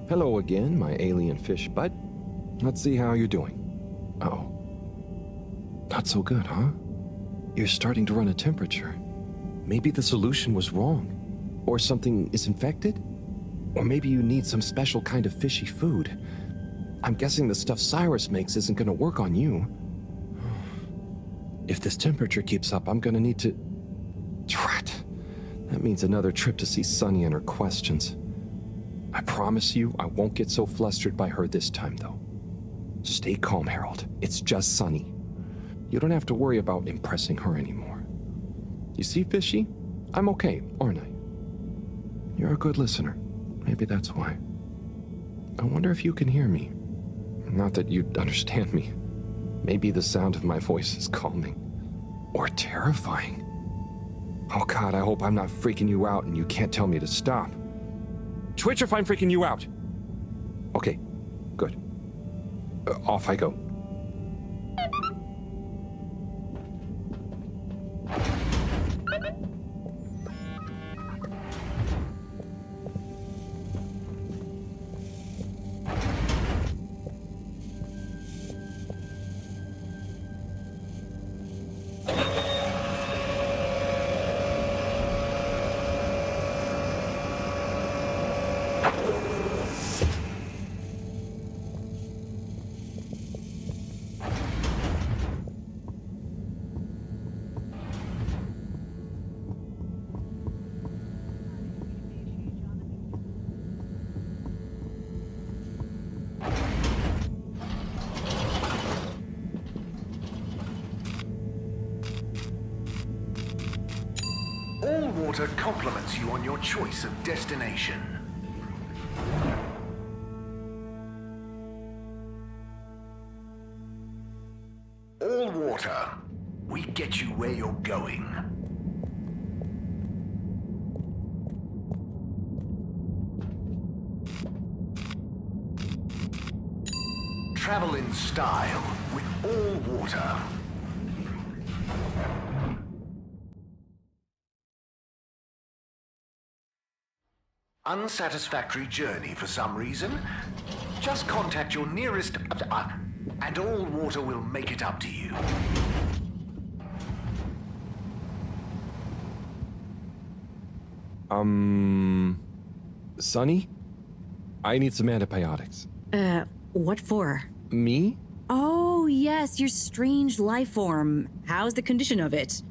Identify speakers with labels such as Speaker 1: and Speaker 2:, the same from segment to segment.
Speaker 1: Hello again, my alien fish bud. Let's see how you're doing. Oh. Not so good, huh? You're starting to run a temperature. Maybe the solution was wrong. Or something is infected? Or maybe you need some special kind of fishy food. I'm guessing the stuff Cyrus makes isn't gonna work on you. If this temperature keeps up, I'm gonna need to... Drat. That means another trip to see Sunny and her questions. I promise you, I won't get so flustered by her this time, though. Stay calm, Harold. It's just Sunny. You don't have to worry about impressing her anymore. You see, Fishy? I'm okay, aren't I? You're a good listener. Maybe that's why. I wonder if you can hear me. Not that you'd understand me. Maybe the sound of my voice is calming. Or terrifying. Oh God, I hope I'm not freaking you out and you can't tell me to stop. Twitch if I'm freaking you out! Okay, good. Off I go.
Speaker 2: All water compliments you on your choice of destination. All water, we get you where you're going. Travel in style with all water. Unsatisfactory journey for some reason? Just contact your nearest... and all water will make it up to you.
Speaker 1: Sunny? I need some antibiotics.
Speaker 3: What for?
Speaker 1: Me?
Speaker 3: Oh, yes, your strange life form. How's the condition of it?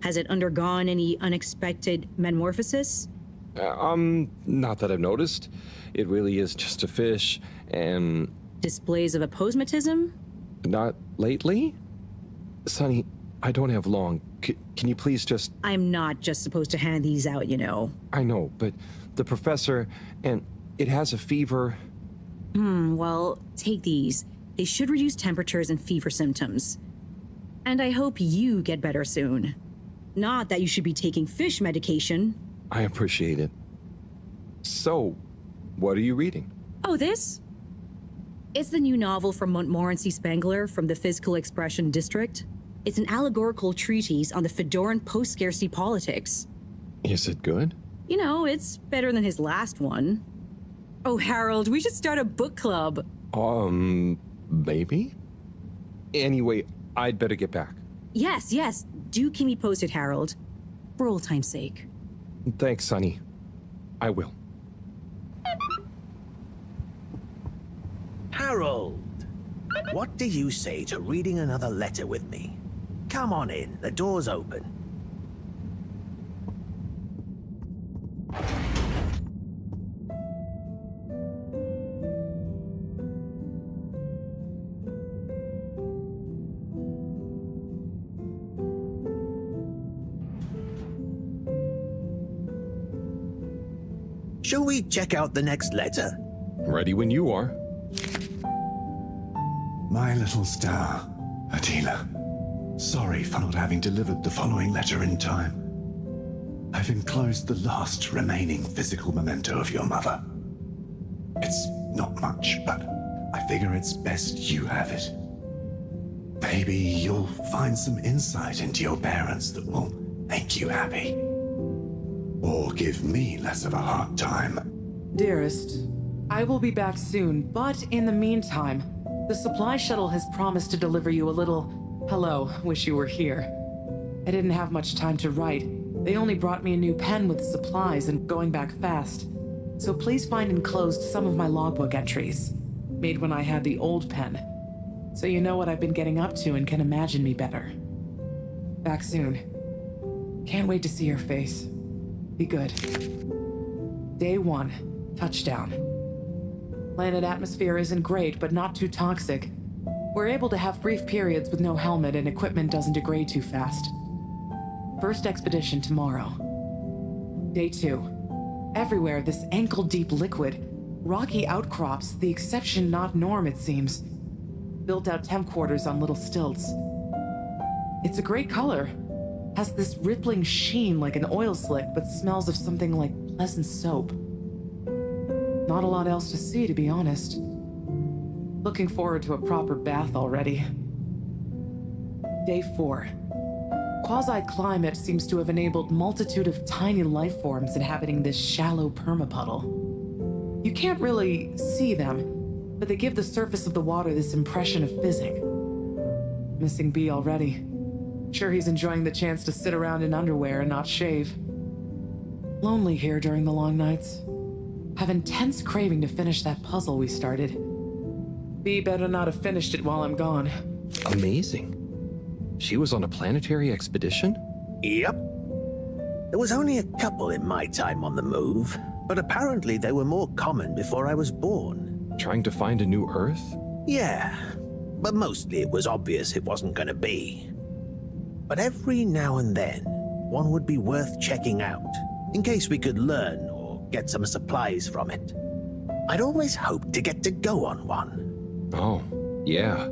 Speaker 3: Has it undergone any unexpected metamorphosis?
Speaker 1: Not that I've noticed. It really is just a fish, and...
Speaker 3: Displays of aposematism?
Speaker 1: Not lately? Sunny, I don't have long. Can you please just...
Speaker 3: I'm not just supposed to hand these out, you know.
Speaker 1: I know, but the professor, and it has a fever.
Speaker 3: Well, take these. They should reduce temperatures and fever symptoms. And I hope you get better soon. Not that you should be taking fish medication.
Speaker 1: I appreciate it. So, what are you reading?
Speaker 3: Oh, this? It's the new novel from Montmorency Spangler from the Physical Expression District. It's an allegorical treatise on the Fedoran post-scarcity politics.
Speaker 1: Is it good?
Speaker 3: You know, it's better than his last one. Oh, Harold, we should start a book club.
Speaker 1: Maybe? Anyway, I'd better get back.
Speaker 3: Yes. Do keep me posted, Harold. For old time's sake.
Speaker 1: Thanks, Sunny. I will.
Speaker 4: Harold, what do you say to reading another letter with me? Come on in, the door's open. Shall we check out the next letter?
Speaker 1: Ready when you are.
Speaker 5: My little star, Attila. Sorry for not having delivered the following letter in time. I've enclosed the last remaining physical memento of your mother. It's not much, but I figure it's best you have it. Maybe you'll find some insight into your parents that will make you happy. Or give me less of a hard time.
Speaker 6: Dearest, I will be back soon, but in the meantime, the supply shuttle has promised to deliver you a little, hello, wish you were here. I didn't have much time to write. They only brought me a new pen with supplies and going back fast. So please find enclosed some of my logbook entries, made when I had the old pen. So you know what I've been getting up to and can imagine me better. Back soon. Can't wait to see your face. Be good. Day 1, touchdown. Planet atmosphere isn't great, but not too toxic. We're able to have brief periods with no helmet and equipment doesn't degrade too fast. First expedition tomorrow. Day 2. Everywhere this ankle-deep liquid. Rocky outcrops, the exception not norm it seems. Built out temp quarters on little stilts. It's a great color. Has this rippling sheen like an oil slick, but smells of something like pleasant soap. Not a lot else to see, to be honest. Looking forward to a proper bath already. Day 4. Quasi-climate seems to have enabled multitude of tiny life forms inhabiting this shallow permapuddle. You can't really see them, but they give the surface of the water this impression of fizzing. Missing B already. Sure he's enjoying the chance to sit around in underwear and not shave. Lonely here during the long nights. Have intense craving to finish that puzzle we started. B better not have finished it while I'm gone.
Speaker 1: Amazing. She was on a planetary expedition?
Speaker 4: Yep. There was only a couple in my time on the move, but apparently they were more common before I was born.
Speaker 1: Trying to find a new Earth?
Speaker 4: Yeah, but mostly it was obvious it wasn't gonna be. But every now and then, one would be worth checking out, in case we could learn or get some supplies from it. I'd always hoped to get to go on one.
Speaker 1: Oh, yeah.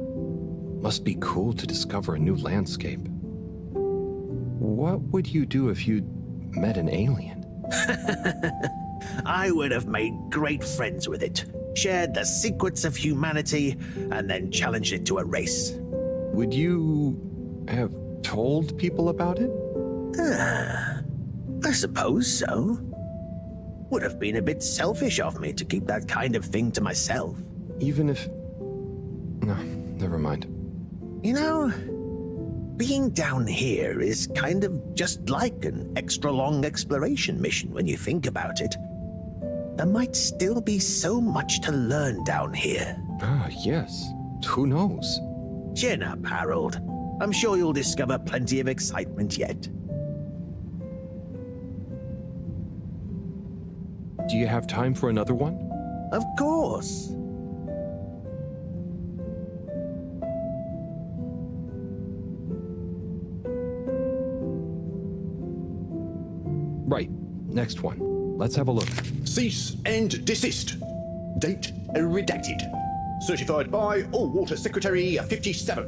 Speaker 1: Must be cool to discover a new landscape. What would you do if you met an alien?
Speaker 4: I would have made great friends with it, shared the secrets of humanity, and then challenged it to a race.
Speaker 1: Would you have told people about it?
Speaker 4: I suppose so. Would have been a bit selfish of me to keep that kind of thing to myself.
Speaker 1: Even if... No, never mind.
Speaker 4: You know, being down here is kind of just like an extra-long exploration mission when you think about it. There might still be so much to learn down here.
Speaker 1: Ah, yes. Who knows?
Speaker 4: Chin up, Harold. I'm sure you'll discover plenty of excitement yet.
Speaker 1: Do you have time for another one?
Speaker 4: Of course.
Speaker 1: Right. Next one. Let's have a look.
Speaker 7: Cease and desist. Date redacted. Certified by All-Water Secretary 57.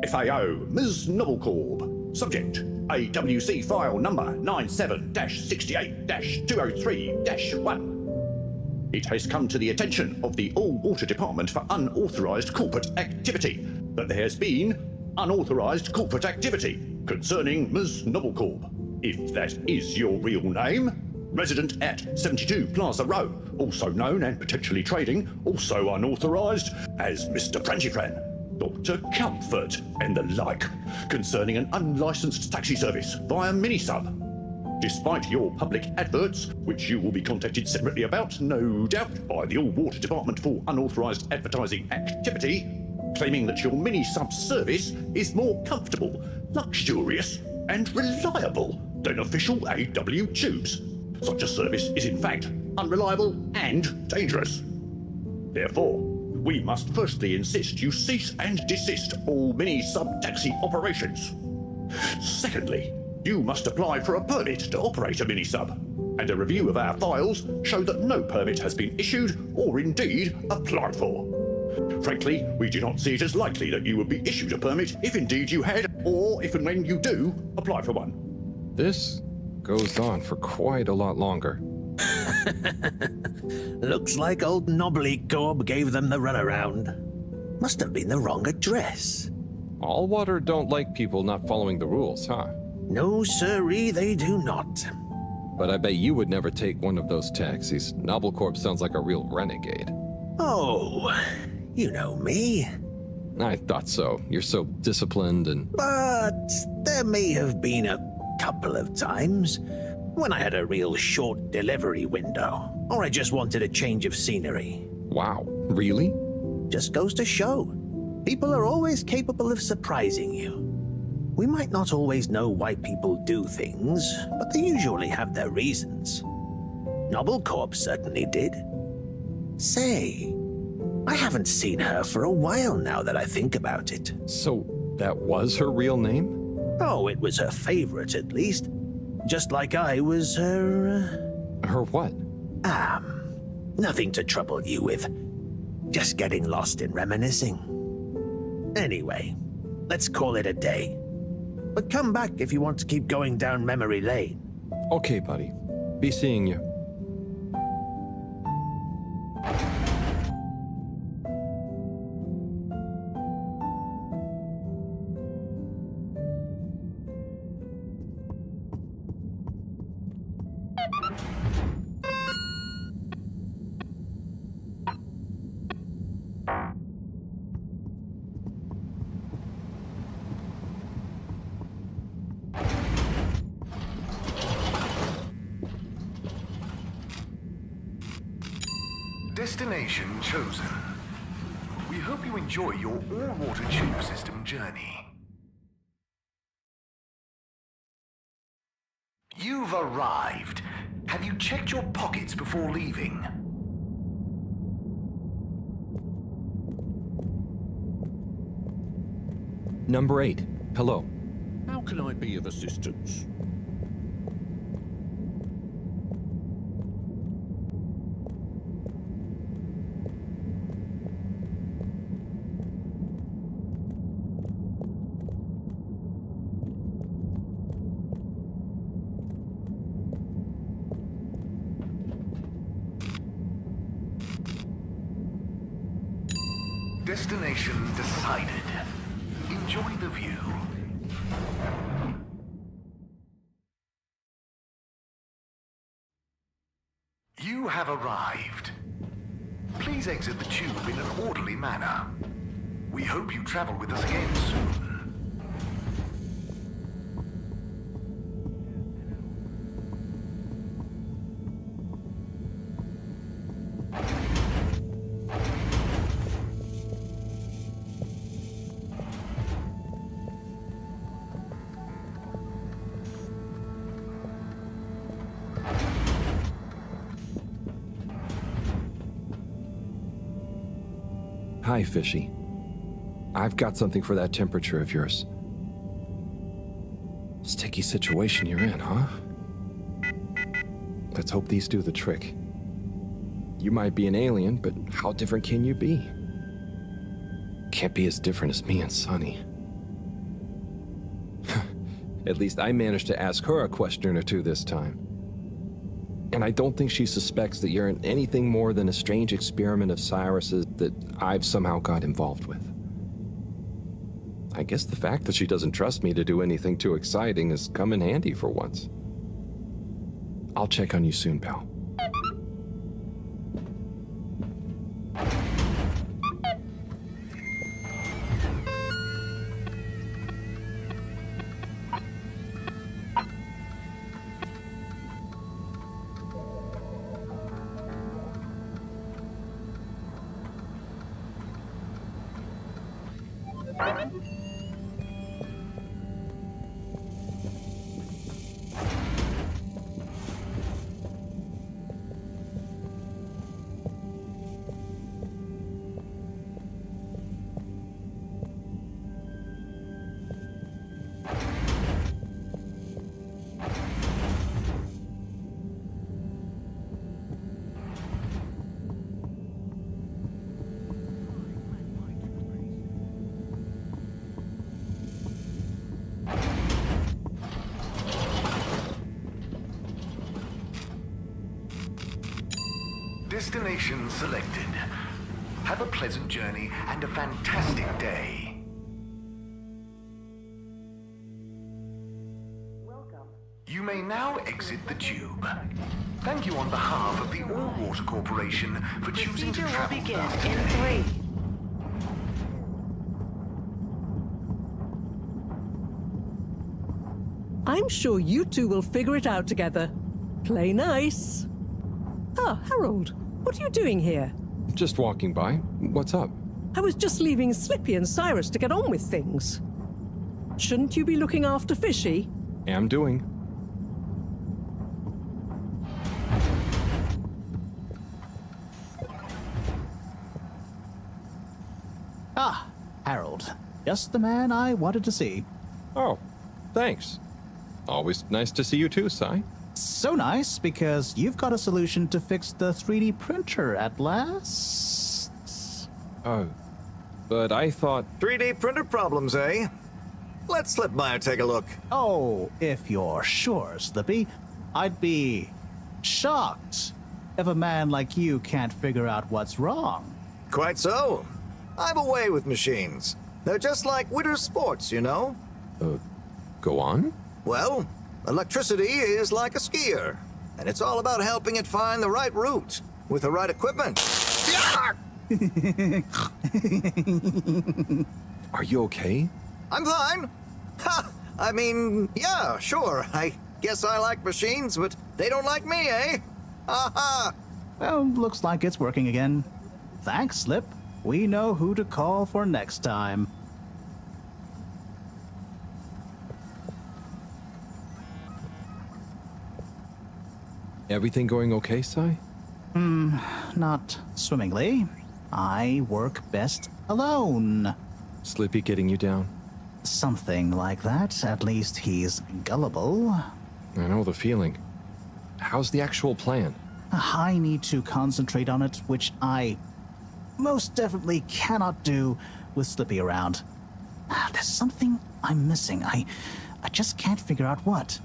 Speaker 7: FAO, Ms. Novelcorp. Subject, AWC file number 97-68-203-1. It has come to the attention of the All-Water Department for unauthorized corporate activity that there has been unauthorized corporate activity concerning Ms. Novelcorp. If that is your real name, resident at 72 Plaza Row, also known and potentially trading, also unauthorized, as Mr. Prantifran, Dr. Comfort, and the like, concerning an unlicensed taxi service via Minisub. Despite your public adverts, which you will be contacted separately about, no doubt, by the All-Water Department for unauthorized advertising activity, claiming that your Minisub service is more comfortable, luxurious, and reliable than official AW tubes. Such a service is in fact unreliable and dangerous. Therefore, we must firstly insist you cease and desist all mini-sub-taxi operations. Secondly, you must apply for a permit to operate a mini-sub, and a review of our files show that no permit has been issued or indeed applied for. Frankly, we do not see it as likely that you would be issued a permit if indeed you had, or if and when you do, apply for one.
Speaker 1: This goes on for quite a lot longer.
Speaker 4: Looks like old Knobbly Corb gave them the runaround. Must have been the wrong address.
Speaker 1: All-Water don't like people not following the rules, huh?
Speaker 4: No, sirree, they do not.
Speaker 1: but I bet you would never take one of those taxis. Noblecorp sounds like a real renegade.
Speaker 4: Oh, you know me.
Speaker 1: I thought so. You're so disciplined and...
Speaker 4: But there may have been a couple of times when I had a real short delivery window, or I just wanted a change of scenery.
Speaker 1: Wow, really?
Speaker 4: Just goes to show. People are always capable of surprising you. We might not always know why people do things, but they usually have their reasons. Noblecorp certainly did. Say, I haven't seen her for a while now that I think about it.
Speaker 1: So, that was her real name?
Speaker 4: Oh, it was her favorite at least. Just like I was her...
Speaker 1: Her what?
Speaker 4: Nothing to trouble you with. Just getting lost in reminiscing. Anyway, let's call it a day. But come back if you want to keep going down memory lane.
Speaker 1: Okay, buddy. Be seeing you.
Speaker 2: Destination chosen. We hope you enjoy your all-water tube system journey. You've arrived. Have you checked your pockets before leaving?
Speaker 1: Number 8. Hello.
Speaker 7: How can I be of assistance?
Speaker 2: Destination decided. Enjoy the view. You have arrived. Please exit the tube in an orderly manner. We hope you travel with us again soon.
Speaker 1: Hi, Fishy. I've got something for that temperature of yours. Sticky situation you're in, huh? Let's hope these do the trick. You might be an alien, but how different can you be? Can't be as different as me and Sunny. At least I managed to ask her a question or two this time. And I don't think she suspects that you're anything more than a strange experiment of Cyrus's that I've somehow got involved with. I guess the fact that she doesn't trust me to do anything too exciting has come in handy for once. I'll check on you soon, pal.
Speaker 2: Destination selected. Have a pleasant journey and a fantastic day. Welcome. You may now exit the tube. Thank you on behalf of the All-Water Corporation for choosing to
Speaker 6: Procedure will
Speaker 2: travel
Speaker 6: begin
Speaker 2: with us
Speaker 6: in
Speaker 2: today.
Speaker 6: 3.
Speaker 8: I'm sure you two will figure it out together. Play nice. Ah, Harold, what are you doing here?
Speaker 1: Just walking by. What's up?
Speaker 8: I was just leaving Slippy and Cyrus to get on with things. Shouldn't you be looking after Fishy?
Speaker 1: Am doing.
Speaker 9: Ah, Harold. Just the man I wanted to see.
Speaker 1: Oh, thanks. Always nice to see you too, Sai.
Speaker 9: So nice, because you've got a solution to fix the 3D printer at last.
Speaker 1: Oh, but I thought...
Speaker 10: 3D printer problems, eh? Let's slip by and take a look.
Speaker 9: Oh, if you're sure, Slippy. I'd be shocked if a man like you can't figure out what's wrong.
Speaker 10: Quite so. I'm away with machines. They're just like winter sports, you know?
Speaker 1: Go on?
Speaker 10: Well, electricity is like a skier, and it's all about helping it find the right route with the right equipment.
Speaker 1: Are you okay?
Speaker 10: I'm fine. Ha! I mean, yeah, sure. I guess I like machines, but they don't like me, eh? Ha!
Speaker 9: Well, looks like it's working again. Thanks, Slip. We know who to call for next time.
Speaker 1: Everything going okay, Sai?
Speaker 9: Not swimmingly. I work best alone.
Speaker 1: Slippy getting you down?
Speaker 9: Something like that. At least he's gullible.
Speaker 1: I know the feeling. How's the actual plan?
Speaker 9: I need to concentrate on it, which I most definitely cannot do with Slippy around. There's something I'm missing. I just can't figure out what.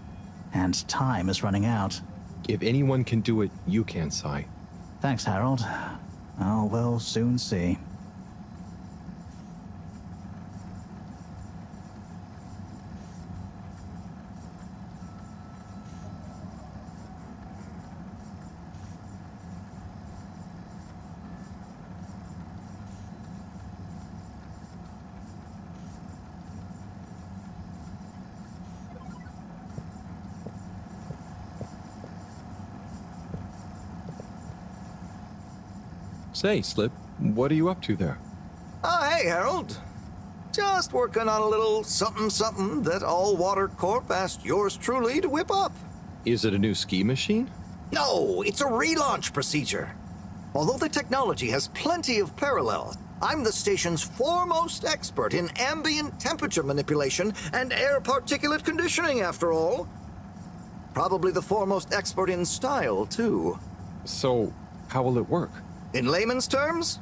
Speaker 9: And time is running out.
Speaker 1: If anyone can do it, you can, Sai.
Speaker 9: Thanks, Harold. Oh, we'll soon see.
Speaker 1: Say, Slip, what are you up to there?
Speaker 10: Oh, hey, Harold. Just working on a little something that All Water Corp asked yours truly to whip up.
Speaker 1: Is it a new ski machine?
Speaker 10: No, it's a relaunch procedure. Although the technology has plenty of parallels, I'm the station's foremost expert in ambient temperature manipulation and air particulate conditioning, after all. Probably the foremost expert in style, too.
Speaker 1: So, how will it work?
Speaker 10: In layman's terms,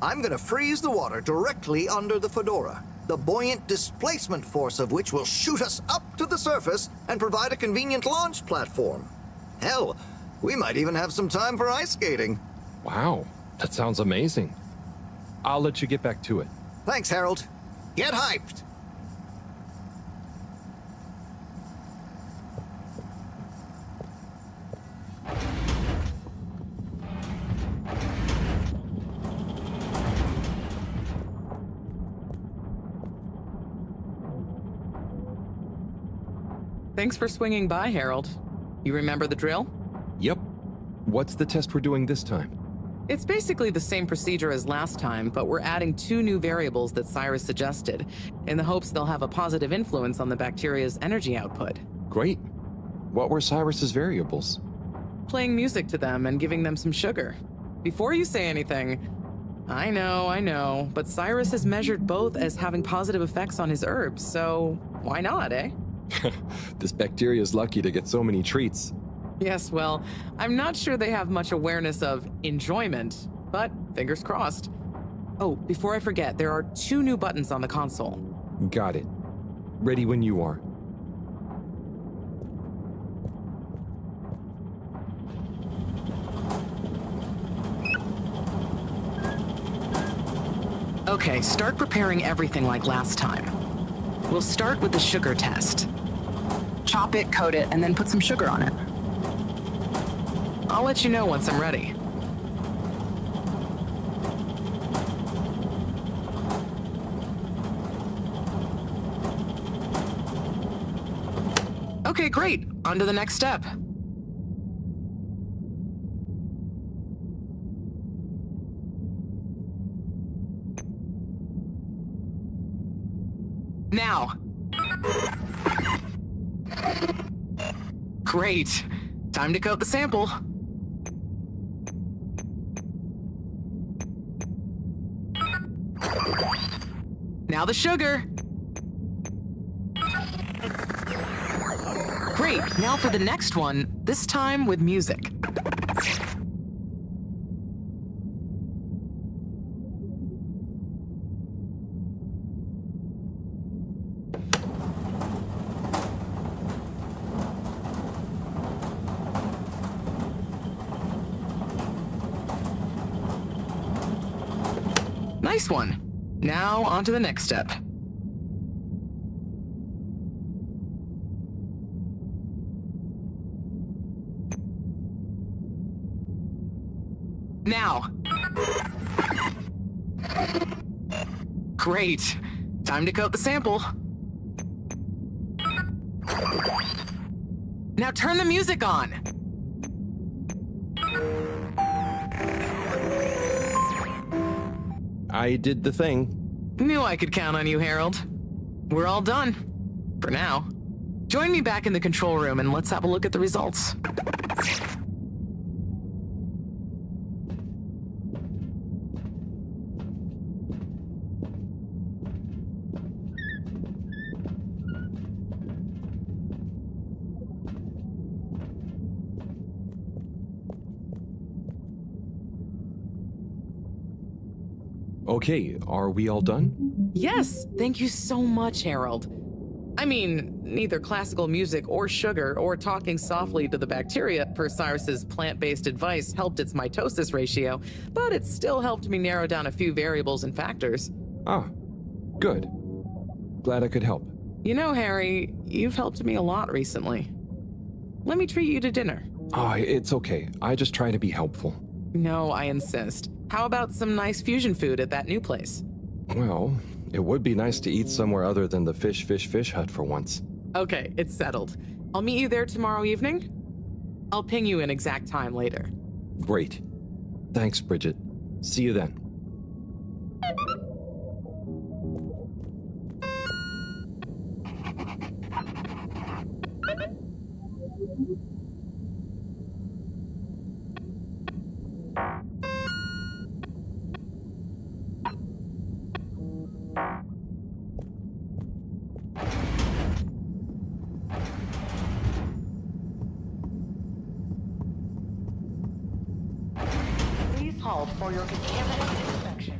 Speaker 10: I'm gonna freeze the water directly under the Fedora, the buoyant displacement force of which will shoot us up to the surface and provide a convenient launch platform. Hell, we might even have some time for ice skating.
Speaker 1: Wow, that sounds amazing. I'll let you get back to it.
Speaker 10: Thanks, Harold. Get hyped!
Speaker 6: Thanks for swinging by, Harold. You remember the drill?
Speaker 1: Yep. What's the test we're doing this time?
Speaker 6: It's basically the same procedure as last time, but we're adding 2 new variables that Cyrus suggested, in the hopes they'll have a positive influence on the bacteria's energy output.
Speaker 1: Great. What were Cyrus's variables?
Speaker 6: Playing music to them and giving them some sugar. Before you say anything, I know, but Cyrus has measured both as having positive effects on his herbs, so why not, eh?
Speaker 1: This bacteria is lucky to get so many treats.
Speaker 6: Yes, well, I'm not sure they have much awareness of enjoyment, but fingers crossed. Oh, before I forget, there are 2 new buttons on the console.
Speaker 1: Got it. Ready when you are.
Speaker 6: Okay, start preparing everything like last time. We'll start with the sugar test. Chop it, coat it, and then put some sugar on it. I'll let you know once I'm ready. Okay, great. On to the next step. Now. Great. Time to coat the sample. Now the sugar. Great, now for the next one, this time with music. Nice one. Now on to the next step. Now. Great. Time to coat the sample. Now turn the music on.
Speaker 1: I did the thing.
Speaker 6: Knew I could count on you, Harold. We're all done. For now. Join me back in the control room and let's have a look at the results.
Speaker 1: Okay, are we all done?
Speaker 6: Yes, thank you so much, Harold. I mean, neither classical music or sugar or talking softly to the bacteria per Cyrus's plant-based advice helped its mitosis ratio, but it still helped me narrow down a few variables and factors.
Speaker 1: Ah, good. Glad I could help.
Speaker 6: You know, Harry, you've helped me a lot recently. Let me treat you to dinner.
Speaker 1: Ah, it's okay. I just try to be helpful.
Speaker 6: No, I insist. How about some nice fusion food at that new place?
Speaker 1: Well, it would be nice to eat somewhere other than the fish hut for once.
Speaker 6: Okay, it's settled. I'll meet you there tomorrow evening. I'll ping you an exact time later.
Speaker 1: Great. Thanks, Bridget. See you then.
Speaker 6: Please hold for your contaminant inspection.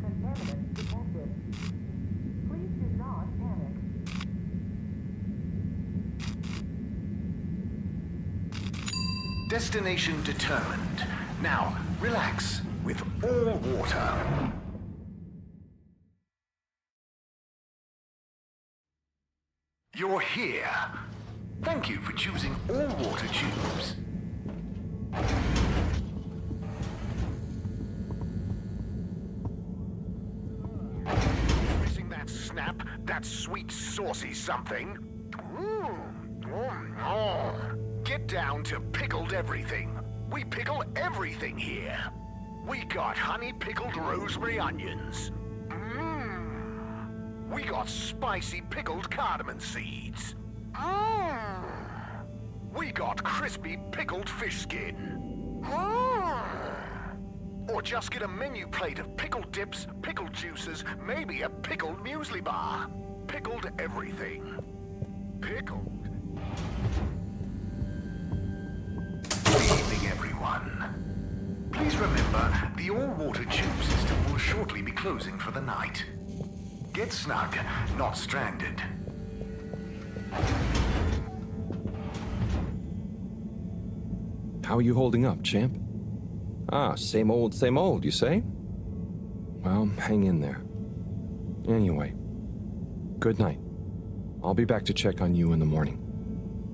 Speaker 6: Contaminant detected. Please do not panic.
Speaker 2: Destination determined. Now, relax with all water. You're here. Thank you for choosing all water tubes. Missing that snap, that sweet saucy something. Get down to pickled everything. We pickle everything here. We got honey pickled rosemary onions. We got spicy pickled cardamom seeds. We got crispy pickled fish skin. Or just get a menu plate of pickled dips, pickled juices, maybe a pickled muesli bar. Pickled everything. Pickled. Good evening, everyone. Please remember, the all-water tube system will shortly be closing for the night. Get snug, not stranded.
Speaker 1: How are you holding up, champ? Ah, same old, you say? Well, hang in there. Anyway, good night. I'll be back to check on you in the morning.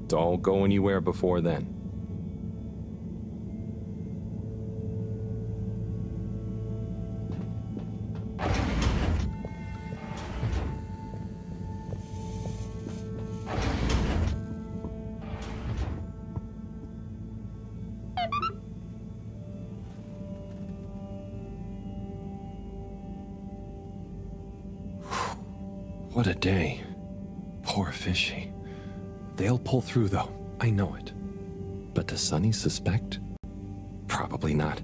Speaker 1: Don't go anywhere before then. What a day. Poor fishy. They'll pull through, though. I know it. But does Sunny suspect? Probably not.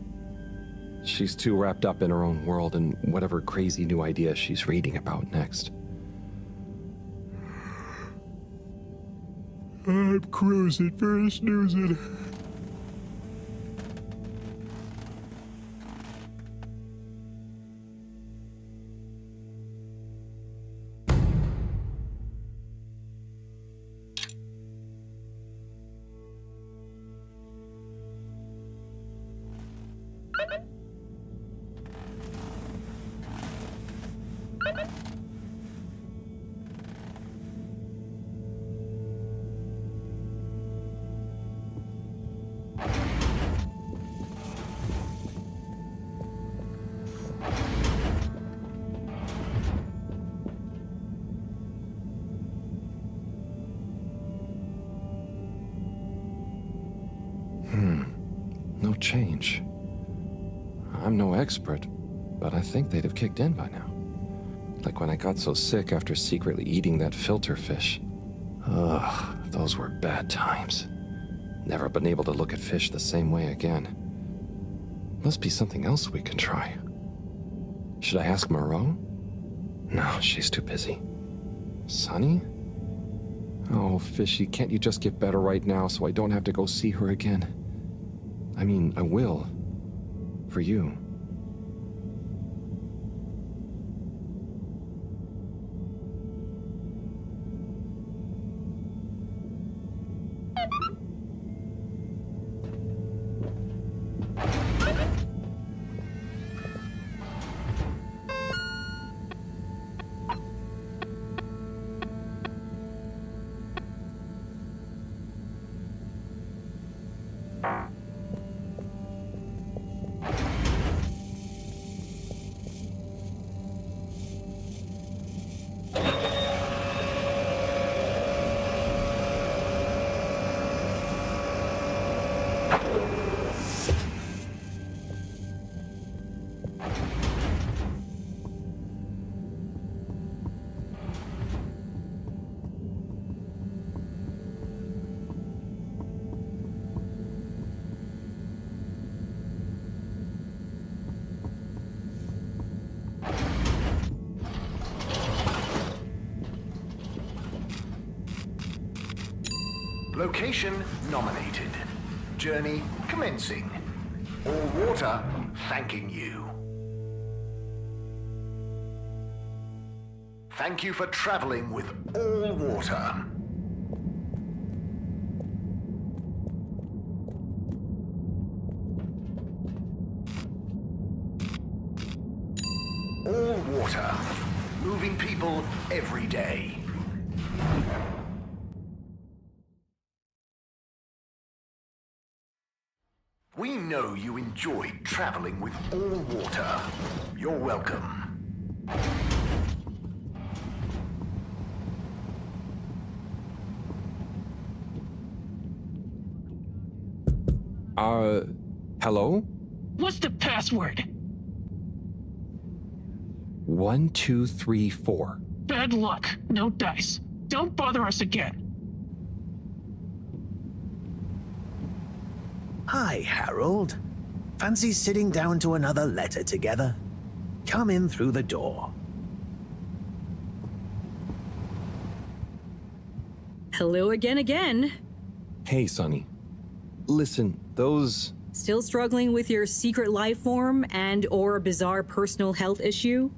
Speaker 1: She's too wrapped up in her own world and whatever crazy new idea she's reading about next. I'm cruising for snoozing. No change. I'm no expert, but I think they'd have kicked in by now. Like when I got so sick after secretly eating that filter fish. Ugh, those were bad times. Never been able to look at fish the same way again. Must be something else we can try. Should I ask Maro? No, she's too busy. Sunny? Oh, Fishy, can't you just get better right now so I don't have to go see her again? I mean, I will. For you.
Speaker 2: Location nominated. Journey commencing. All water thanking you. Thank you for traveling with all water. All water. Moving people every day. We know you enjoyed traveling with all water. You're welcome.
Speaker 1: Hello?
Speaker 11: What's the password?
Speaker 1: 1, 2, 3, 4.
Speaker 11: Bad luck. No dice. Don't bother us again.
Speaker 4: Hi, Harold. Fancy sitting down to another letter together? Come in through the door.
Speaker 3: Hello again.
Speaker 1: Hey, Sunny. Listen, those...
Speaker 3: Still struggling with your secret life form and or bizarre personal health issue?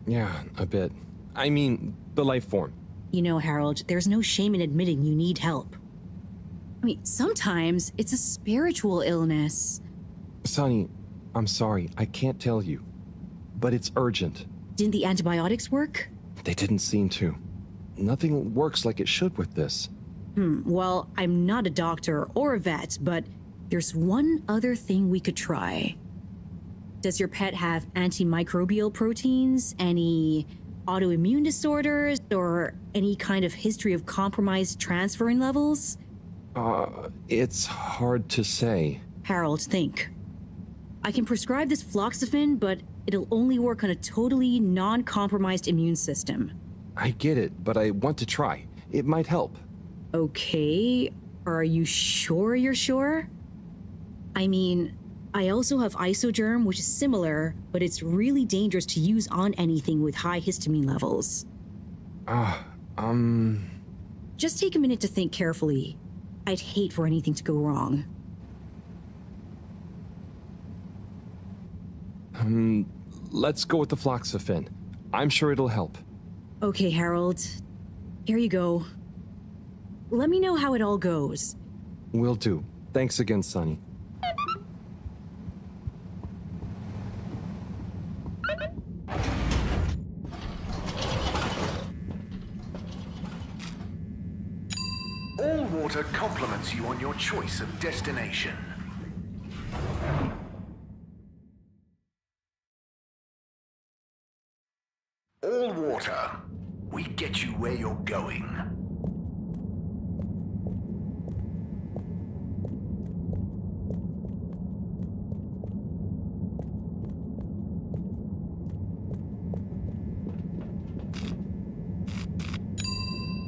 Speaker 1: Yeah, a bit. I mean, the life form.
Speaker 3: You know, Harold, there's no shame in admitting you need help. I mean, sometimes it's a spiritual illness.
Speaker 1: Sunny, I'm sorry, I can't tell you. But it's urgent.
Speaker 3: Didn't the antibiotics work?
Speaker 1: They didn't seem to. Nothing works like it should with this.
Speaker 3: Well, I'm not a doctor or a vet, but there's one other thing we could try. Does your pet have antimicrobial proteins, any autoimmune disorders, or any kind of history of compromised transferrin levels?
Speaker 1: It's hard to say.
Speaker 3: Harold, think. I can prescribe this floxafin, but it'll only work on a totally non-compromised immune system.
Speaker 1: I get it, but I want to try. It might help.
Speaker 3: Okay, are you sure you're sure? I mean, I also have isogerm, which is similar, but it's really dangerous to use on anything with high histamine levels. Just take a minute to think carefully. I'd hate for anything to go wrong.
Speaker 1: Let's go with the floxafin. I'm sure it'll help.
Speaker 3: Okay, Harold. Here you go. Let me know how it all goes.
Speaker 1: Will do. Thanks again, Sonny.
Speaker 2: All water compliments you on your choice of destination. All water. We get you where you're going.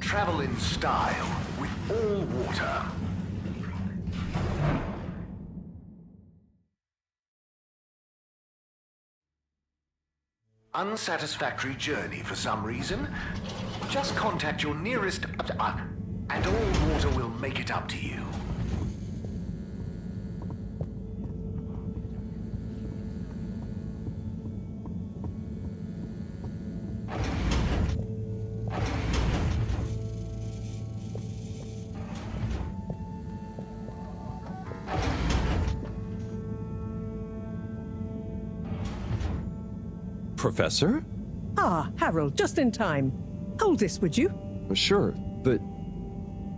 Speaker 2: Travel in style with all water. Unsatisfactory journey for some reason? Just contact your nearest... and all water will make it up to you.
Speaker 1: Professor?
Speaker 8: Ah, Harold, just in time. Hold this, would you?
Speaker 1: Sure, but...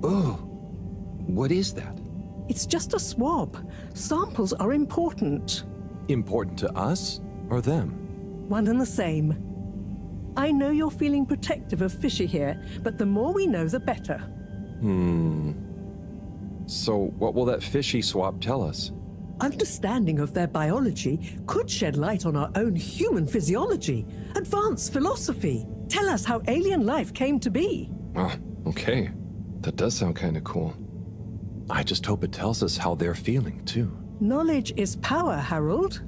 Speaker 1: Oh, what is that?
Speaker 8: It's just a swab. Samples are important.
Speaker 1: Important to us or them?
Speaker 8: One and the same. I know you're feeling protective of Fishy here, but the more we know, the better.
Speaker 1: So what will that fishy swab tell us?
Speaker 8: Understanding of their biology could shed light on our own human physiology, advance philosophy, tell us how alien life came to be.
Speaker 1: Oh, okay. That does sound kind of cool. I just hope it tells us how they're feeling, too.
Speaker 8: Knowledge is power, Harold.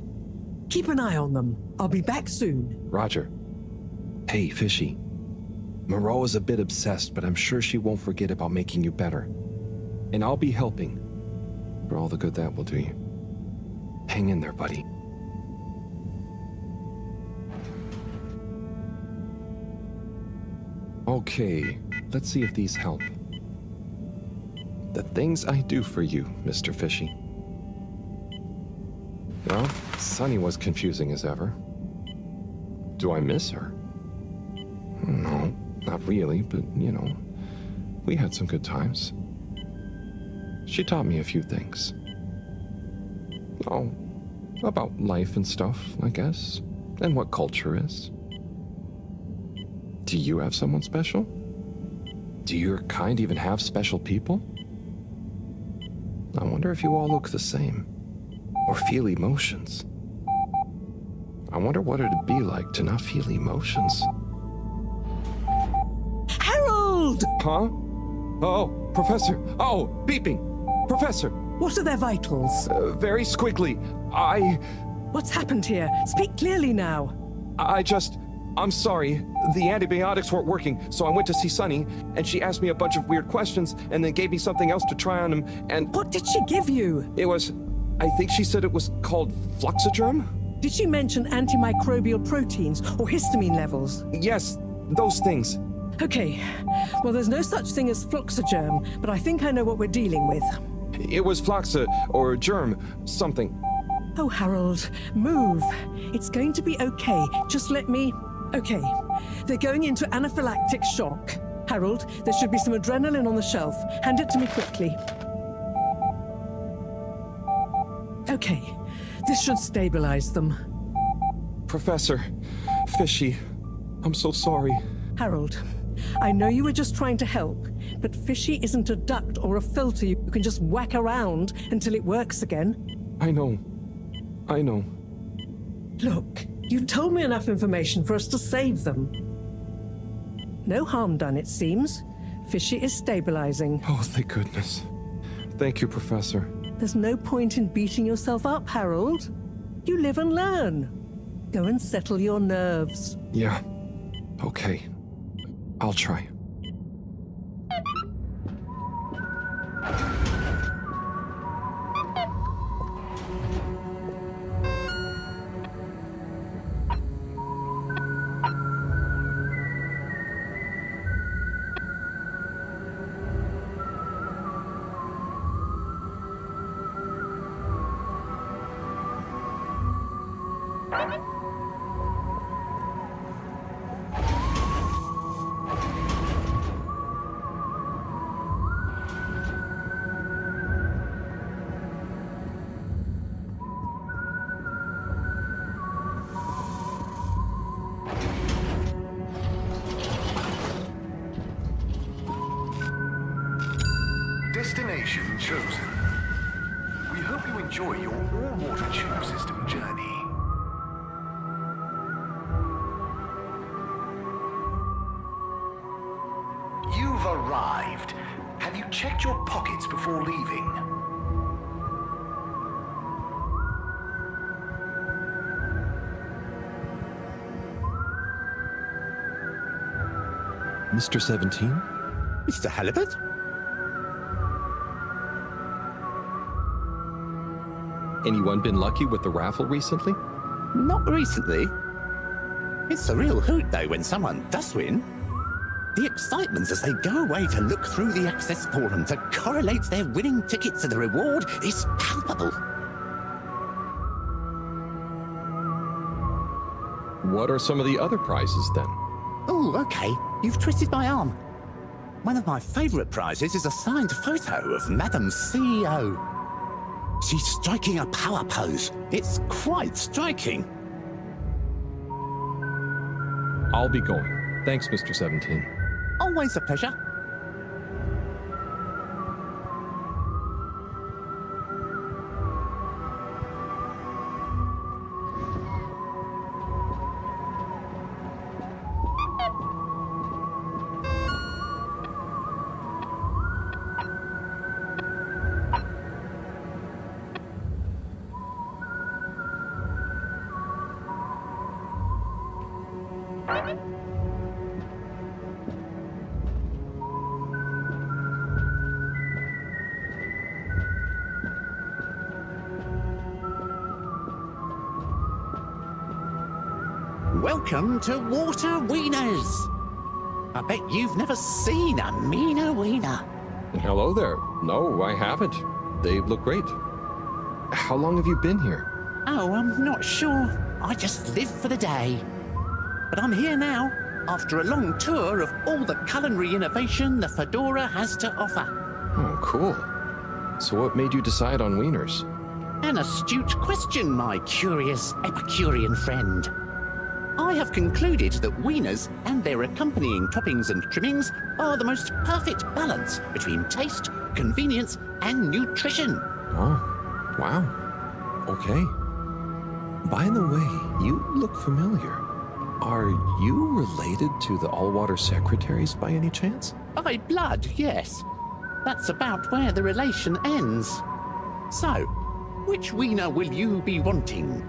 Speaker 8: Keep an eye on them. I'll be back soon.
Speaker 1: Roger. Hey, Fishy. Maro is a bit obsessed, but I'm sure she won't forget about making you better. And I'll be helping. For all the good that will do you. Hang in there, buddy. Okay, let's see if these help. The things I do for you, Mr. Fishy. Well, Sunny was confusing as ever. Do I miss her? No, not really, but, you know, we had some good times. She taught me a few things. Oh, about life and stuff, I guess, and what culture is. Do you have someone special? Do your kind even have special people? I wonder if you all look the same, or feel emotions. I wonder what it'd be like to not feel emotions.
Speaker 8: Harold!
Speaker 1: Huh? Oh, Professor! Oh, beeping! Professor!
Speaker 8: What are their vitals?
Speaker 1: Very squiggly.
Speaker 8: What's happened here? Speak clearly now.
Speaker 1: I'm sorry. The antibiotics weren't working, so I went to see Sunny, and she asked me a bunch of weird questions, and then gave me something else to try on him, and...
Speaker 8: What did she give you?
Speaker 1: It was... I think she said it was called Floxagerm?
Speaker 8: Did she mention antimicrobial proteins or histamine levels?
Speaker 1: Yes, those things.
Speaker 8: Okay. Well, there's no such thing as Floxagerm, but I think I know what we're dealing with.
Speaker 1: It was Floxa, or germ, something.
Speaker 8: Oh, Harold, move. It's going to be okay. Just let me... Okay. They're going into anaphylactic shock. Harold, there should be some adrenaline on the shelf. Hand it to me quickly. Okay, this should stabilize them.
Speaker 1: Professor, Fishy, I'm so sorry.
Speaker 8: Harold, I know you were just trying to help, but Fishy isn't a duct or a filter you can just whack around until it works again.
Speaker 1: I know.
Speaker 8: Look, you told me enough information for us to save them. No harm done, it seems. Fishy is stabilizing.
Speaker 1: Oh, thank goodness. Thank you, Professor.
Speaker 8: There's no point in beating yourself up, Harold. You live and learn. Go and settle your nerves.
Speaker 1: Yeah. Okay. I'll try.
Speaker 2: Destination chosen. We hope you enjoy your all-water tube system journey. You've arrived. Have you checked your pockets before leaving?
Speaker 1: Mr. 17?
Speaker 12: Mr. Halibut?
Speaker 1: Anyone been lucky with the raffle recently?
Speaker 12: Not recently. It's a real hoot, though, when someone does win. The excitement as they go away to look through the access forum to correlate their winning ticket to the reward is palpable.
Speaker 1: What are some of the other prizes then?
Speaker 12: Oh, okay. You've twisted my arm. One of my favourite prizes is a signed photo of Madam CEO. She's striking a power pose. It's quite striking.
Speaker 1: I'll be going. Thanks, Mr. 17.
Speaker 12: Always a pleasure. Welcome to Water Wieners. I bet you've never seen a meaner wiener.
Speaker 1: Hello there. No, I haven't. They look great. How long have you been here?
Speaker 12: Oh, I'm not sure. I just live for the day. But I'm here now, after a long tour of all the culinary innovation the Fedora has to offer.
Speaker 1: Oh, cool. So what made you decide on wieners?
Speaker 12: An astute question, my curious Epicurean friend. I have concluded that wieners and their accompanying toppings and trimmings are the most perfect balance between taste, convenience, and nutrition.
Speaker 1: Oh, wow. Okay. By the way, you look familiar. Are you related to the Allwater Secretaries by any chance?
Speaker 12: By blood, yes. That's about where the relation ends. So, which wiener will you be wanting?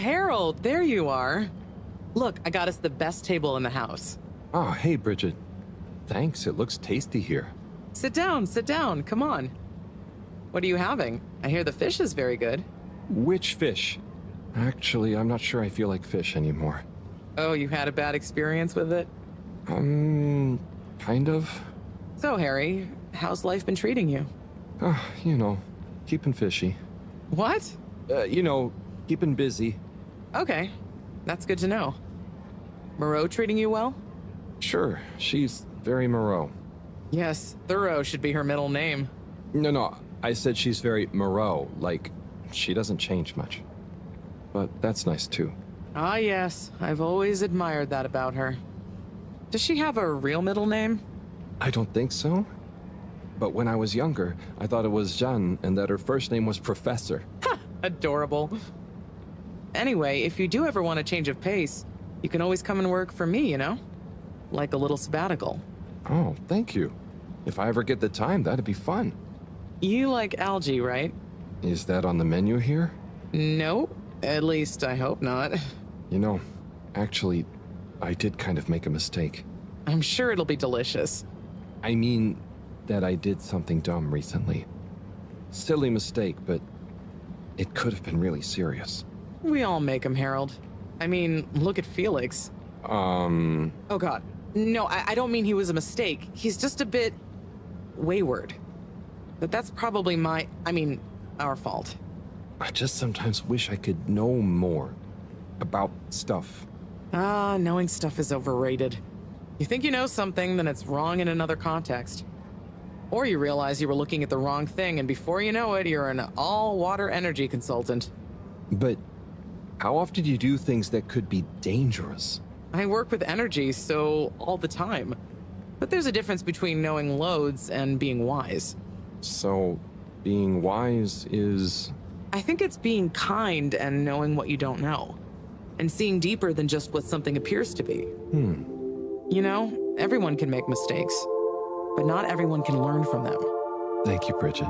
Speaker 6: Harold, there you are. Look, I got us the best table in the house.
Speaker 1: Oh, hey, Bridget. Thanks, it looks tasty here.
Speaker 6: Sit down, come on. What are you having? I hear the fish is very good.
Speaker 1: Which fish? Actually, I'm not sure I feel like fish anymore.
Speaker 6: Oh, you had a bad experience with it?
Speaker 1: Kind of.
Speaker 6: So, Harry, how's life been treating you?
Speaker 1: Keeping fishy.
Speaker 6: What?
Speaker 1: Keeping busy.
Speaker 6: Okay, that's good to know. Maro treating you well?
Speaker 1: Sure, she's very Maro.
Speaker 6: Yes, Thorough should be her middle name.
Speaker 1: No, I said she's very Maro, like, she doesn't change much. But that's nice too.
Speaker 6: Ah, yes, I've always admired that about her. Does she have a real middle name?
Speaker 1: I don't think so. But when I was younger, I thought it was Jeanne and that her first name was Professor.
Speaker 6: Ha! Adorable. Anyway, if you do ever want a change of pace, you can always come and work for me, Like a little sabbatical.
Speaker 1: Oh, thank you. If I ever get the time, that'd be fun.
Speaker 6: You like algae, right?
Speaker 1: Is that on the menu here?
Speaker 6: No, at least I hope not.
Speaker 1: Actually, I did kind of make a mistake.
Speaker 6: I'm sure it'll be delicious.
Speaker 1: I mean that I did something dumb recently. Silly mistake, but it could have been really serious.
Speaker 6: We all make them, Harold. I mean, look at Felix. Oh god. No, I don't mean he was a mistake. He's just a bit wayward. But that's probably our fault.
Speaker 1: I just sometimes wish I could know more about stuff.
Speaker 6: Knowing stuff is overrated. You think you know something, then it's wrong in another context. Or you realize you were looking at the wrong thing, and before you know it, you're an all-water energy consultant.
Speaker 1: But how often do you do things that could be dangerous?
Speaker 6: I work with energy, so all the time. But there's a difference between knowing loads and being wise.
Speaker 1: So, being wise is...
Speaker 6: I think it's being kind and knowing what you don't know. And seeing deeper than just what something appears to be. Everyone can make mistakes. But not everyone can learn from them.
Speaker 1: Thank you, Bridget.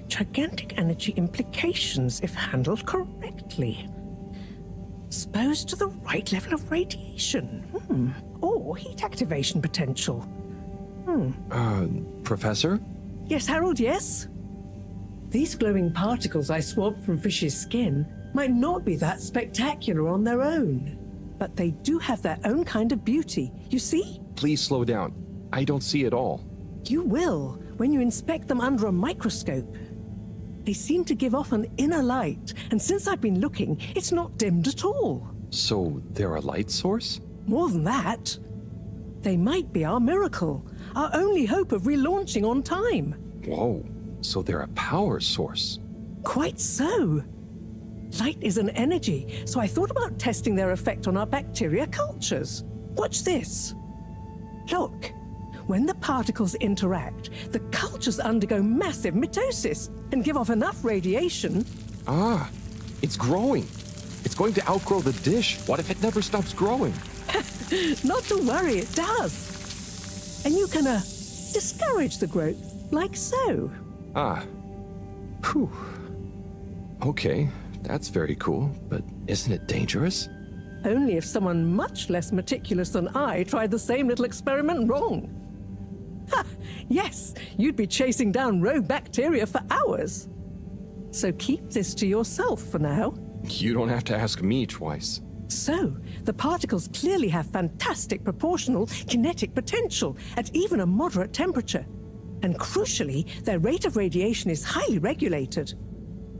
Speaker 8: Gigantic energy implications if handled correctly. Exposed to the right level of radiation. Or heat activation potential.
Speaker 1: Professor?
Speaker 8: Yes, Harold, yes? These glowing particles I swabbed from fish's skin might not be that spectacular on their own, but they do have their own kind of beauty, you see?
Speaker 1: Please slow down. I don't see it all.
Speaker 8: You will when you inspect them under a microscope. They seem to give off an inner light, and since I've been looking, it's not dimmed at all.
Speaker 1: So they're a light source?
Speaker 8: More than that, they might be our miracle, our only hope of relaunching on time.
Speaker 1: Whoa, so they're a power source.
Speaker 8: Quite so. Light is an energy, so I thought about testing their effect on our bacteria cultures. Watch this. Look, when the particles interact, the cultures undergo massive mitosis and give off enough radiation.
Speaker 1: Ah, it's growing. It's going to outgrow the dish. What if it never stops growing?
Speaker 8: Not to worry, it does. And you can, discourage the growth, like so.
Speaker 1: Ah. Whew. Okay, that's very cool, but isn't it dangerous?
Speaker 8: Only if someone much less meticulous than I tried the same little experiment wrong. Ha! Yes, you'd be chasing down rogue bacteria for hours. So keep this to yourself for now.
Speaker 1: You don't have to ask me twice.
Speaker 8: So, the particles clearly have fantastic proportional kinetic potential at even a moderate temperature. And crucially, their rate of radiation is highly regulated.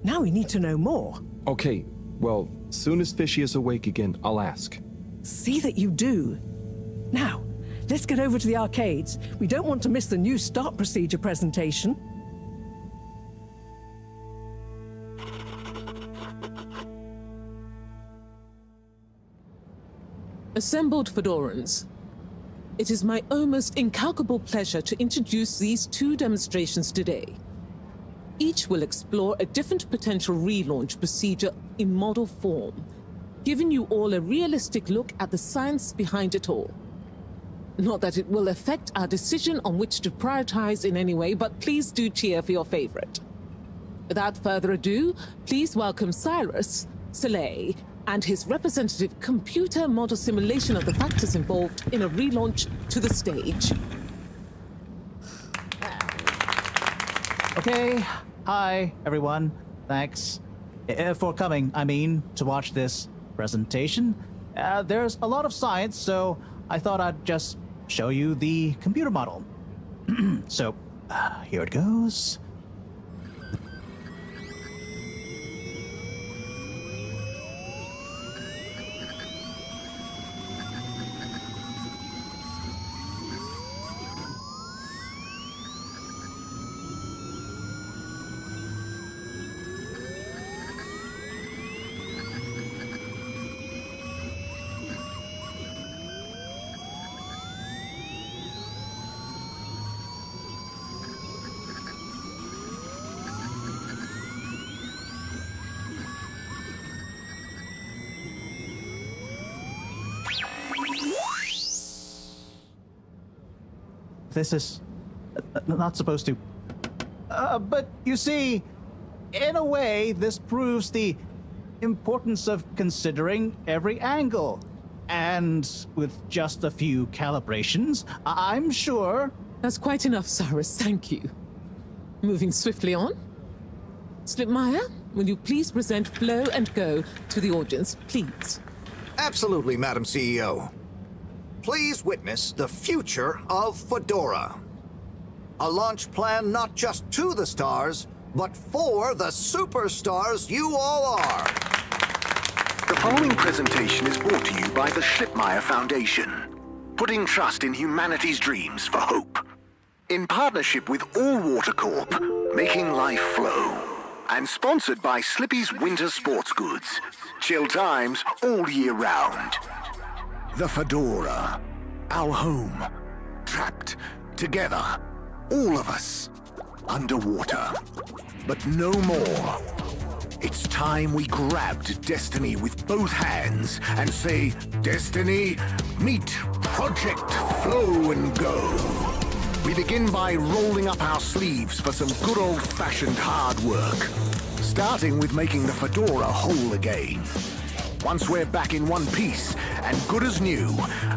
Speaker 8: Now we need to know more.
Speaker 1: Okay, well, soon as Fishy is awake again, I'll ask.
Speaker 8: See that you do. Now, let's get over to the arcades. We don't want to miss the new start procedure presentation.
Speaker 13: Assembled Fedorans, it is my almost incalculable pleasure to introduce these two demonstrations today. Each will explore a different potential relaunch procedure in model form, giving you all a realistic look at the science behind it all. Not that it will affect our decision on which to prioritize in any way, but please do cheer for your favorite. Without further ado, please welcome Cyrus, Soleil, and his representative computer model simulation of the factors involved in a relaunch to the stage.
Speaker 9: Okay, hi everyone. Thanks for coming, to watch this presentation. There's a lot of science, so I thought I'd just show you the computer model. So, here it goes. This is not supposed to. But you see, in a way, this proves the importance of considering every angle. And with just a few calibrations, I'm sure...
Speaker 13: That's quite enough, Cyrus, thank you. Moving swiftly on. Slipmeyer, will you please present Flow and Go to the audience, please?
Speaker 10: Absolutely, Madam CEO. Please witness the future of Fedora. A launch plan not just to the stars, but for the superstars you all are.
Speaker 2: The following presentation is brought to you by the Slipmeyer Foundation, putting trust in humanity's dreams for hope. In partnership with All Water Corp, making life flow. And sponsored by Slippy's Winter Sports Goods. Chill times all year round. The Fedora. Our home. Trapped. Together. All of us. Underwater. But no more. It's time we grabbed Destiny with both hands and say, Destiny, meet Project Flow and Go. We begin by rolling up our sleeves for some good old-fashioned hard work. Starting with making the Fedora whole again. Once we're back in one piece, and good as new,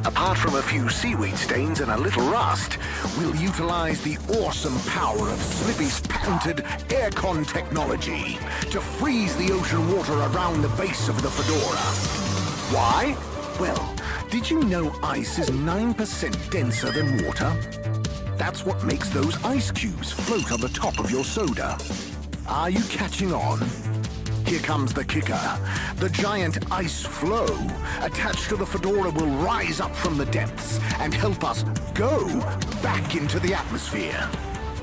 Speaker 2: apart from a few seaweed stains and a little rust, we'll utilize the awesome power of Slippy's patented aircon technology to freeze the ocean water around the base of the Fedora. Why? Well, did you know ice is 9% denser than water? That's what makes those ice cubes float on the top of your soda. Are you catching on? Here comes the kicker. The giant ice floe attached to the Fedora will rise up from the depths and help us go back into the atmosphere.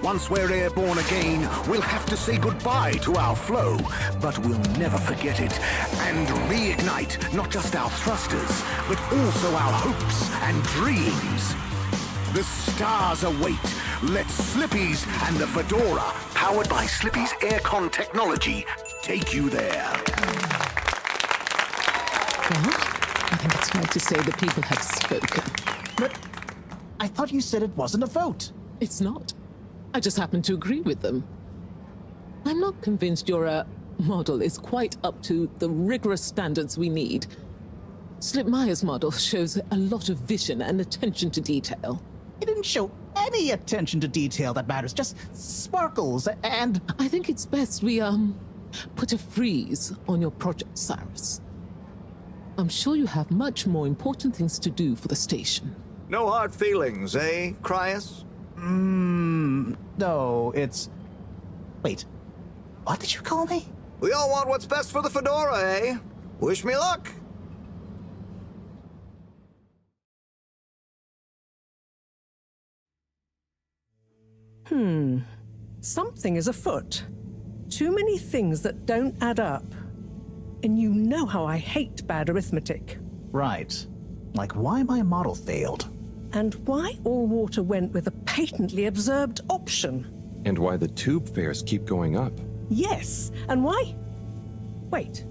Speaker 2: Once we're airborne again, we'll have to say goodbye to our flow, but we'll never forget it and reignite not just our thrusters, but also our hopes and dreams. The stars await. Let Slippy's and the Fedora, powered by Slippy's aircon technology, take you there.
Speaker 13: Well, I think it's fair to say the people have spoken.
Speaker 9: But I thought you said it wasn't a vote.
Speaker 13: It's not. I just happen to agree with them. I'm not convinced your model is quite up to the rigorous standards we need. Slipmeier's model shows a lot of vision and attention to detail.
Speaker 9: It didn't show any attention to detail that matters, just sparkles and...
Speaker 13: I think it's best we, put a freeze on your project, Cyrus. I'm sure you have much more important things to do for the station.
Speaker 10: No hard feelings, eh, Cryus?
Speaker 9: No, it's... Wait, what did you call me?
Speaker 10: We all want what's best for the Fedora, eh? Wish me luck.
Speaker 8: Something is afoot. Too many things that don't add up. And you know how I hate bad arithmetic.
Speaker 9: Right. Like why my model failed.
Speaker 8: And why all water went with a patently absurd option.
Speaker 1: And why the tube fares keep going up.
Speaker 8: Yes, and why? Wait,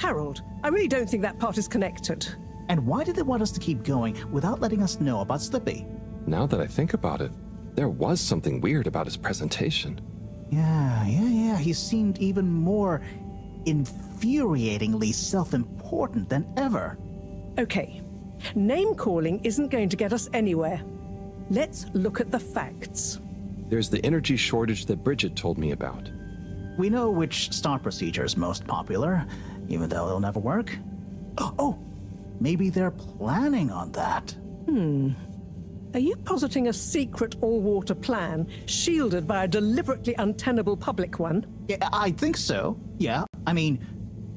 Speaker 8: Harold, I really don't think that part is connected.
Speaker 9: And why did they want us to keep going without letting us know about Slippy?
Speaker 1: Now that I think about it, there was something weird about his presentation.
Speaker 9: Yeah. He seemed even more infuriatingly self-important than ever.
Speaker 8: Okay, name-calling isn't going to get us anywhere. Let's look at the facts.
Speaker 1: There's the energy shortage that Bridget told me about.
Speaker 9: We know which start procedure is most popular, even though it'll never work. Oh, maybe they're planning on that.
Speaker 8: Are you positing a secret all-water plan, shielded by a deliberately untenable public one?
Speaker 9: Yeah, I think so. Yeah, I mean,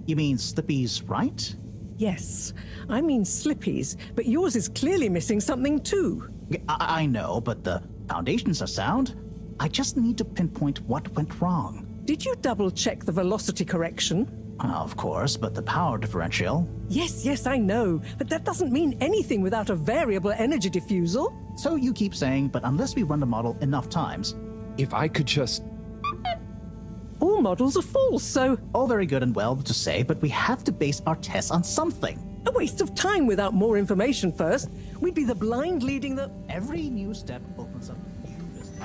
Speaker 9: you mean Slippy's right?
Speaker 8: Yes, I mean Slippy's, but yours is clearly missing something too.
Speaker 9: I know, but the foundations are sound. I just need to pinpoint what went wrong.
Speaker 8: Did you double-check the velocity correction?
Speaker 9: Of course, but the power differential...
Speaker 8: Yes, I know, but that doesn't mean anything without a variable energy diffusal.
Speaker 9: So you keep saying, but unless we run the model enough times...
Speaker 1: If I could just...
Speaker 8: All models are false, so...
Speaker 9: All very good and well to say, but we have to base our tests on something.
Speaker 8: A waste of time without more information first. We'd be the blind leading the...
Speaker 9: Every new step opens up new vistas.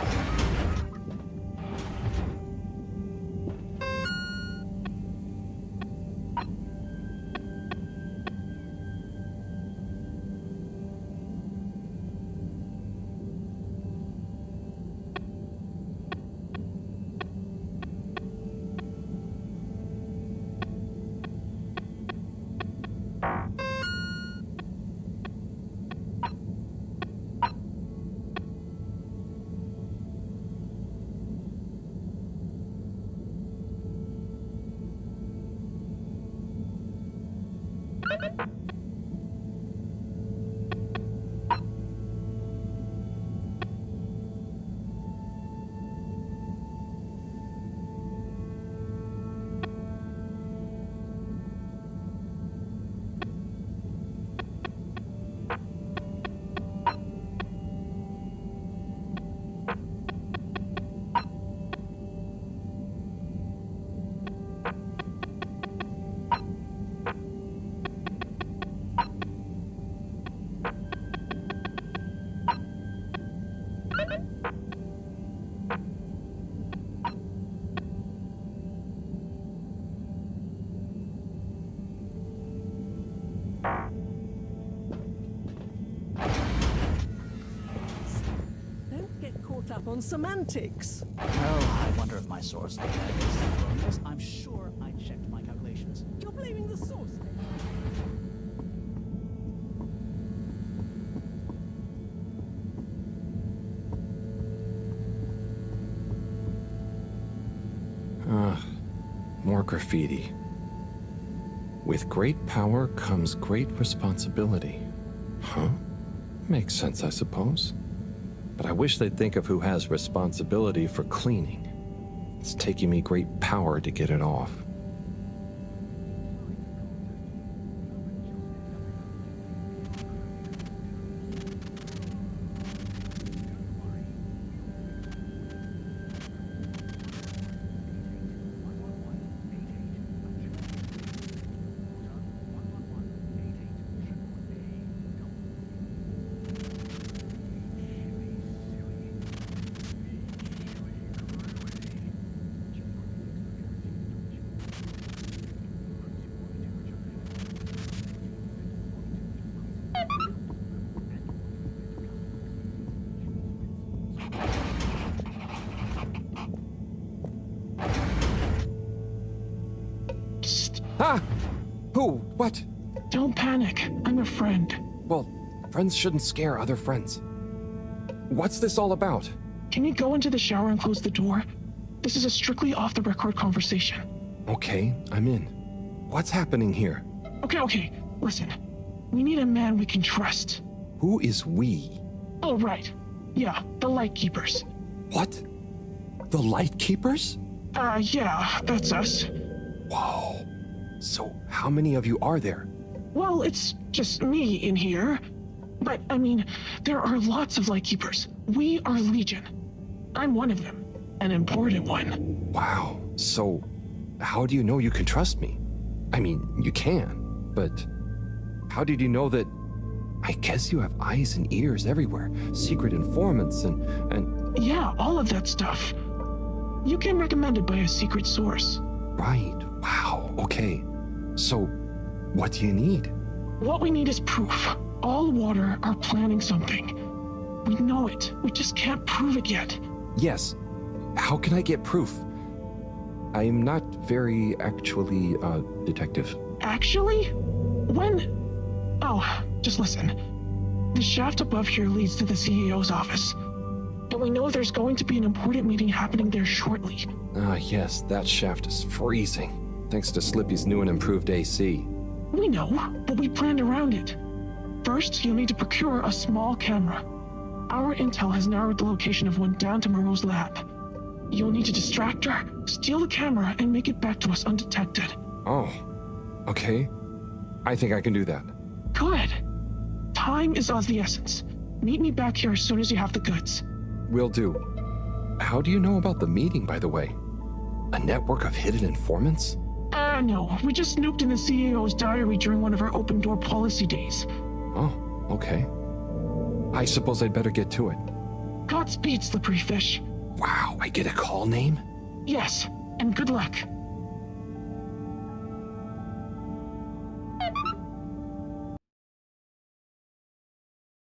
Speaker 8: Up on semantics.
Speaker 9: Oh, I wonder if my source data is erroneous. I'm sure I checked my calculations.
Speaker 8: You're blaming the source.
Speaker 1: graffiti. With great power comes great responsibility. Huh? Makes sense, I suppose. But I wish they'd think of who has responsibility for cleaning. It's taking me great power to get it off. Ah! Who? What?
Speaker 11: Don't panic. I'm a friend.
Speaker 1: Well, friends shouldn't scare other friends. What's this all about?
Speaker 11: Can you go into the shower and close the door? This is a strictly off-the-record conversation.
Speaker 1: Okay, I'm in. What's happening here?
Speaker 11: Okay. Listen. We need a man we can trust.
Speaker 1: Who is we?
Speaker 11: Oh, right. Yeah, the Lightkeepers.
Speaker 1: What? The Lightkeepers?
Speaker 11: Yeah, that's us.
Speaker 1: Whoa. So, how many of you are there?
Speaker 11: Well, it's just me in here. But, I mean, there are lots of Lightkeepers. We are Legion. I'm one of them. An important one.
Speaker 1: Wow. So, how do you know you can trust me? I mean, you can, but how did you know that... I guess you have eyes and ears everywhere. Secret informants and...
Speaker 11: Yeah, all of that stuff. You came recommended by a secret source.
Speaker 1: Right. Wow. Okay. So, what do you need?
Speaker 11: What we need is proof. All water are planning something. We know it. We just can't prove it yet.
Speaker 1: Yes. How can I get proof? I am not very actually, detective.
Speaker 11: Actually? When... Oh, just listen. The shaft above here leads to the CEO's office. And we know there's going to be an important meeting happening there shortly.
Speaker 1: Yes, that shaft is freezing. Thanks to Slippy's new and improved AC.
Speaker 11: We know, but we planned around it. First, you'll need to procure a small camera. Our intel has narrowed the location of one down to Maro's lab. You'll need to distract her, steal the camera, and make it back to us undetected.
Speaker 1: Oh, okay. I think I can do that.
Speaker 11: Good. Time is of the essence. Meet me back here as soon as you have the goods.
Speaker 1: Will do. How do you know about the meeting, by the way? A network of hidden informants?
Speaker 11: No. We just snooped in the CEO's diary during one of our open door policy days.
Speaker 1: Oh, okay. I suppose I'd better get to it.
Speaker 11: Godspeed, Slippery Fish.
Speaker 1: Wow, I get a call name?
Speaker 11: Yes, and good luck.